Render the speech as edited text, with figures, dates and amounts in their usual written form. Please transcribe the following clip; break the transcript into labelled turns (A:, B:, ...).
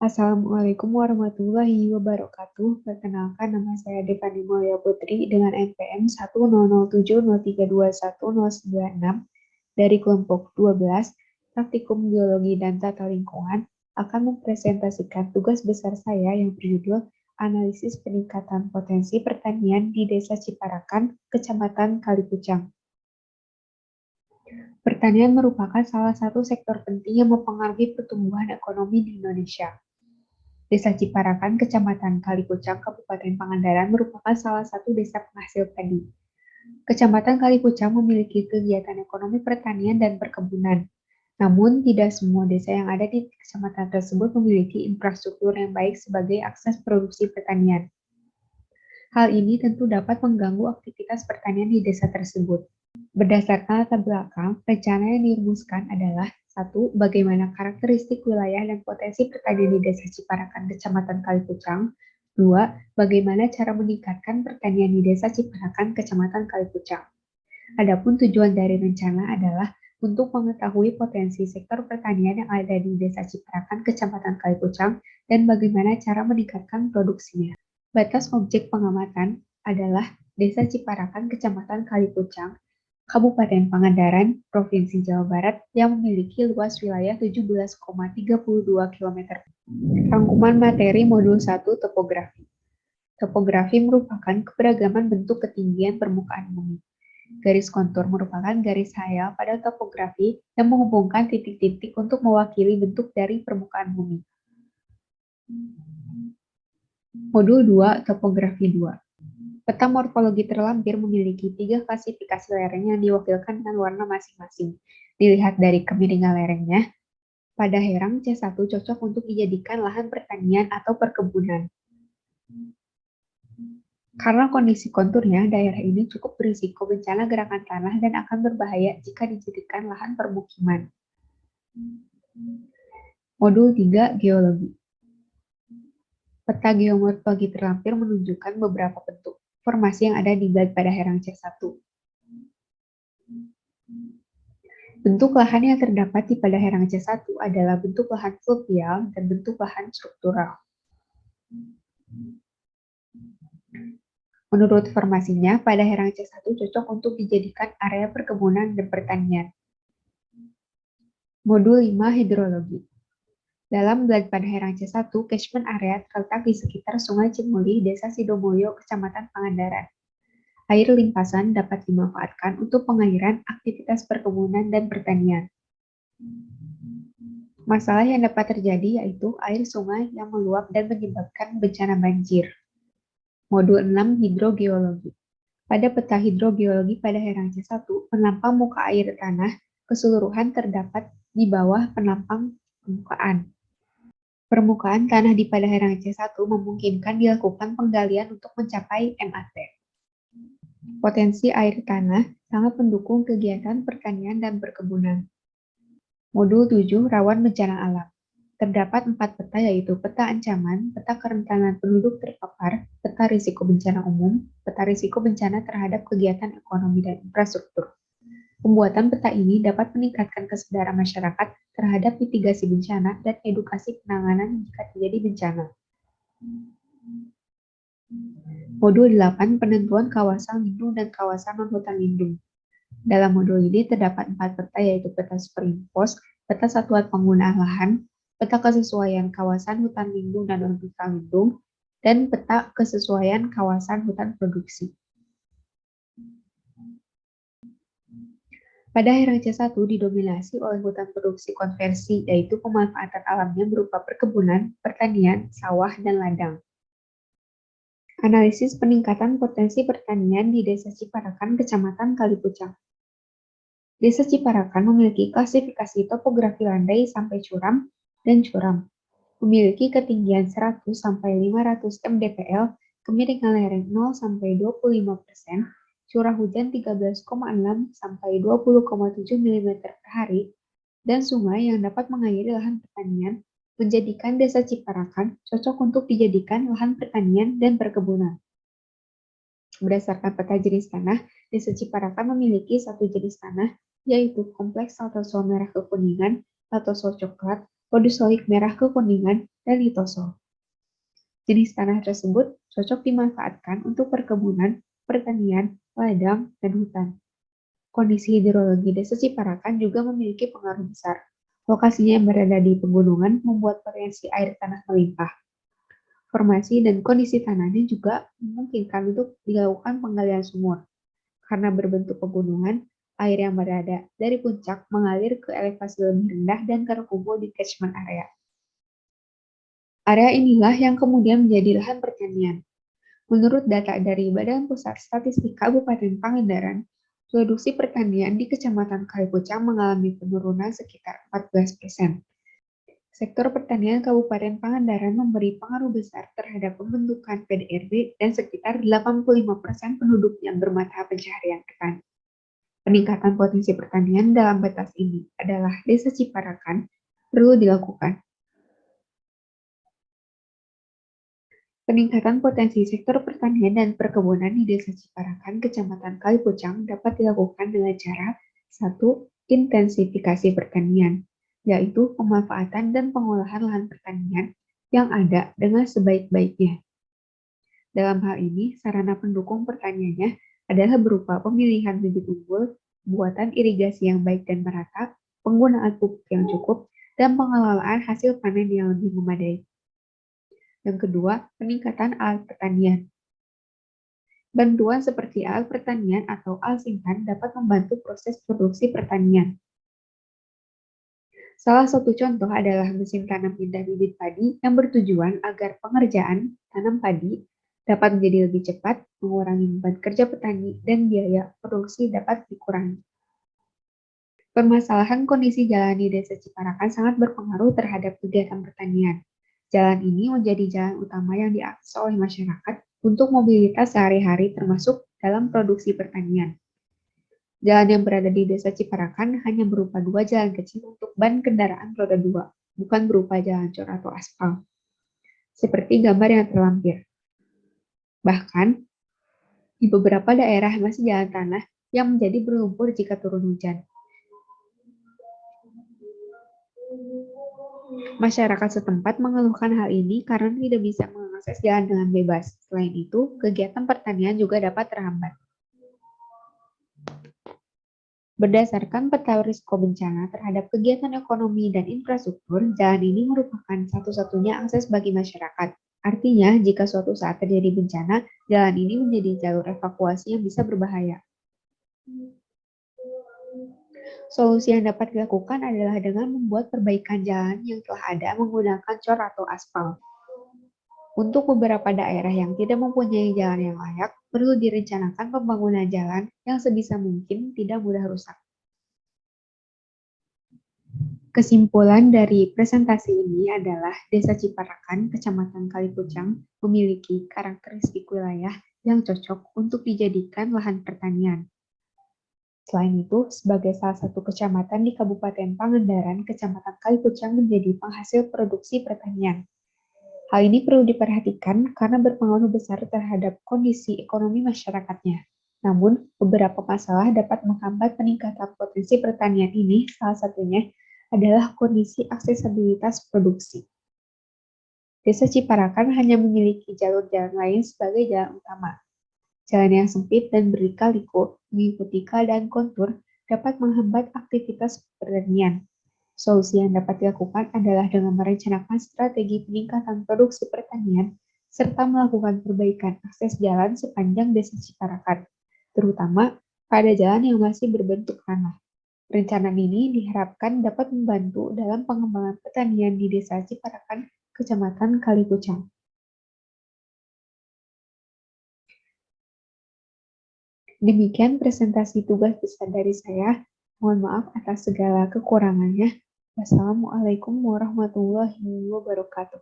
A: Assalamualaikum warahmatullahi wabarakatuh. Perkenalkan, nama saya Devani Mulia Putri dengan NPM 10070321096 dari kelompok 12 Praktikum Geologi dan Tata Lingkungan akan mempresentasikan tugas besar saya yang berjudul Analisis Peningkatan Potensi Pertanian di Desa Ciparakan, Kecamatan Kalipucang. Pertanian merupakan salah satu sektor penting yang mempengaruhi pertumbuhan ekonomi di Indonesia. Desa Ciparakan, Kecamatan Kalipucang, Kabupaten Pangandaran merupakan salah satu desa penghasil padi. Kecamatan Kalipucang memiliki kegiatan ekonomi pertanian dan perkebunan. Namun, tidak semua desa yang ada di kecamatan tersebut memiliki infrastruktur yang baik sebagai akses produksi pertanian. Hal ini tentu dapat mengganggu aktivitas pertanian di desa tersebut. Berdasarkan latar belakang, rencana yang dirumuskan adalah 1. Bagaimana karakteristik wilayah dan potensi pertanian di Desa Ciparakan, Kecamatan Kalipucang. 2. Bagaimana cara meningkatkan pertanian di Desa Ciparakan, Kecamatan Kalipucang. Adapun tujuan dari rencana adalah untuk mengetahui potensi sektor pertanian yang ada di Desa Ciparakan, Kecamatan Kalipucang, dan bagaimana cara meningkatkan produksinya. Batas objek pengamatan adalah Desa Ciparakan, Kecamatan Kalipucang, Kabupaten Pangandaran, Provinsi Jawa Barat yang memiliki luas wilayah 17,32 km. Rangkuman materi modul 1 Topografi. Topografi merupakan keberagaman bentuk ketinggian permukaan bumi. Garis kontur merupakan garis hayal pada topografi yang menghubungkan titik-titik untuk mewakili bentuk dari permukaan bumi. Modul 2 Topografi 2. Peta morfologi terlampir memiliki 3 klasifikasi lereng yang diwakilkan dengan warna masing-masing. Dilihat dari kemiringan lerengnya, pada herang C1 cocok untuk dijadikan lahan pertanian atau perkebunan. Karena kondisi konturnya, daerah ini cukup berisiko bencana gerakan tanah dan akan berbahaya jika dijadikan lahan permukiman. Modul 3 Geologi. Peta geomorfologi terlampir menunjukkan beberapa bentuk formasi yang ada di pada herang C1. Bentuk lahan yang terdapat di pada herang C1 adalah bentuk lahan fluvial dan bentuk lahan struktural. Menurut formasinya, pada herang C1 cocok untuk dijadikan area perkebunan dan pertanian. Modul 5 Hidrologi. Dalam pada herang C1, catchment area terletak di sekitar Sungai Cimuli, Desa Sidomulyo, Kecamatan Pangandaran. Air limpasan dapat dimanfaatkan untuk pengairan aktivitas perkebunan dan pertanian. Masalah yang dapat terjadi yaitu air sungai yang meluap dan menyebabkan bencana banjir. Modul 6 Hidrogeologi. Pada peta hidrogeologi pada herang C1, penampang muka air tanah keseluruhan terdapat di bawah penampang permukaan. Permukaan tanah di pada herang C1 memungkinkan dilakukan penggalian untuk mencapai MAT. Potensi air tanah sangat mendukung kegiatan pertanian dan perkebunan. Modul 7 Rawan Bencana Alam. Terdapat 4 peta yaitu peta ancaman, peta kerentanan penduduk terpapar, peta risiko bencana umum, peta risiko bencana terhadap kegiatan ekonomi dan infrastruktur. Pembuatan peta ini dapat meningkatkan kesadaran masyarakat terhadap mitigasi bencana dan edukasi penanganan jika terjadi bencana. Modul 8 Penentuan kawasan lindung dan kawasan non-hutan lindung. Dalam modul ini terdapat 4 peta yaitu peta superimpos, peta satuan penggunaan lahan, peta kesesuaian kawasan hutan lindung dan non-hutan lindung, dan peta kesesuaian kawasan hutan produksi. Pada herang C1 didominasi oleh hutan produksi konversi, yaitu pemanfaatan alamnya berupa perkebunan, pertanian, sawah, dan ladang. Analisis peningkatan potensi pertanian di Desa Ciparakan, Kecamatan Kalipucang. Desa Ciparakan memiliki klasifikasi topografi landai sampai curam dan curam. Memiliki ketinggian 100 sampai 500 mdpl, kemiringan lereng 0 sampai 25%, curah hujan 13,6 sampai 20,7 mm per hari, dan sungai yang dapat mengairi lahan pertanian, menjadikan Desa Ciparakan cocok untuk dijadikan lahan pertanian dan perkebunan. Berdasarkan peta jenis tanah, Desa Ciparakan memiliki satu jenis tanah, yaitu kompleks latosol merah kekuningan, latosol coklat, podozoik merah kekuningan, dan litosol. Jenis tanah tersebut cocok dimanfaatkan untuk perkebunan, pertanian, ladang, dan hutan. Kondisi hidrologi Desa Ciparakan juga memiliki pengaruh besar. Lokasinya yang berada di pegunungan membuat potensi air tanah melimpah. Formasi dan kondisi tanahnya juga memungkinkan untuk dilakukan penggalian sumur. Karena berbentuk pegunungan, air yang berada dari puncak mengalir ke elevasi lebih rendah dan terkumpul di catchment area. Area inilah yang kemudian menjadi lahan pertanian. Menurut data dari Badan Pusat Statistik Kabupaten Pangandaran, produksi pertanian di Kecamatan Kalipucang mengalami penurunan sekitar 14%. Sektor pertanian Kabupaten Pangandaran memberi pengaruh besar terhadap pembentukan PDRB dan sekitar 85% penduduk yang bermata pencaharian petani. Peningkatan potensi pertanian dalam batas ini adalah Desa Ciparakan perlu dilakukan. Peningkatan potensi sektor pertanian dan perkebunan di Desa Ciparakan, Kecamatan Kalipucang dapat dilakukan dengan cara 1. Intensifikasi pertanian, yaitu pemanfaatan dan pengolahan lahan pertanian yang ada dengan sebaik-baiknya. Dalam hal ini, sarana pendukung pertaniannya adalah berupa pemilihan bibit unggul, buatan irigasi yang baik dan merata, penggunaan pupuk yang cukup, dan pengelolaan hasil panen yang lebih memadai. Yang kedua, peningkatan alat pertanian. Bantuan seperti alat pertanian atau alat simpan dapat membantu proses produksi pertanian. Salah satu contoh adalah mesin tanam indah bibit padi yang bertujuan agar pengerjaan tanam padi dapat menjadi lebih cepat, mengurangi beban kerja petani, dan biaya produksi dapat dikurangi. Permasalahan kondisi jalan di Desa Ciparakan sangat berpengaruh terhadap kegiatan pertanian. Jalan ini menjadi jalan utama yang diakses oleh masyarakat untuk mobilitas sehari-hari termasuk dalam produksi pertanian. Jalan yang berada di Desa Ciparakan hanya berupa 2 jalan kecil untuk ban kendaraan roda 2, bukan berupa jalan cor atau aspal, seperti gambar yang terlampir. Bahkan, di beberapa daerah masih jalan tanah yang menjadi berlumpur jika turun hujan. Masyarakat setempat mengeluhkan hal ini karena tidak bisa mengakses jalan dengan bebas. Selain itu, kegiatan pertanian juga dapat terhambat. Berdasarkan peta risiko bencana terhadap kegiatan ekonomi dan infrastruktur, jalan ini merupakan satu-satunya akses bagi masyarakat. Artinya, jika suatu saat terjadi bencana, jalan ini menjadi jalur evakuasi yang bisa berbahaya. Solusi yang dapat dilakukan adalah dengan membuat perbaikan jalan yang telah ada menggunakan cor atau aspal. Untuk beberapa daerah yang tidak mempunyai jalan yang layak, perlu direncanakan pembangunan jalan yang sebisa mungkin tidak mudah rusak. Kesimpulan dari presentasi ini adalah Desa Ciparakan, Kecamatan Kalipucang, memiliki karakteristik wilayah yang cocok untuk dijadikan lahan pertanian. Selain itu, sebagai salah satu kecamatan di Kabupaten Pangandaran, Kecamatan Kalipucang menjadi penghasil produksi pertanian. Hal ini perlu diperhatikan karena berpengaruh besar terhadap kondisi ekonomi masyarakatnya. Namun, beberapa masalah dapat menghambat peningkatan potensi pertanian ini, salah satunya adalah kondisi aksesibilitas produksi. Desa Ciparakan hanya memiliki jalur jalan lain sebagai jalan utama. Jalan yang sempit dan berliku-liku mengikuti keadaan kontur dapat menghambat aktivitas pertanian. Solusi yang dapat dilakukan adalah dengan merencanakan strategi peningkatan produksi pertanian serta melakukan perbaikan akses jalan sepanjang Desa Ciparakan, terutama pada jalan yang masih berbentuk tanah. Rencana ini diharapkan dapat membantu dalam pengembangan pertanian di Desa Ciparakan, Kecamatan Kalipucang. Demikian presentasi tugas besar dari saya. Mohon maaf atas segala kekurangannya. Wassalamualaikum warahmatullahi wabarakatuh.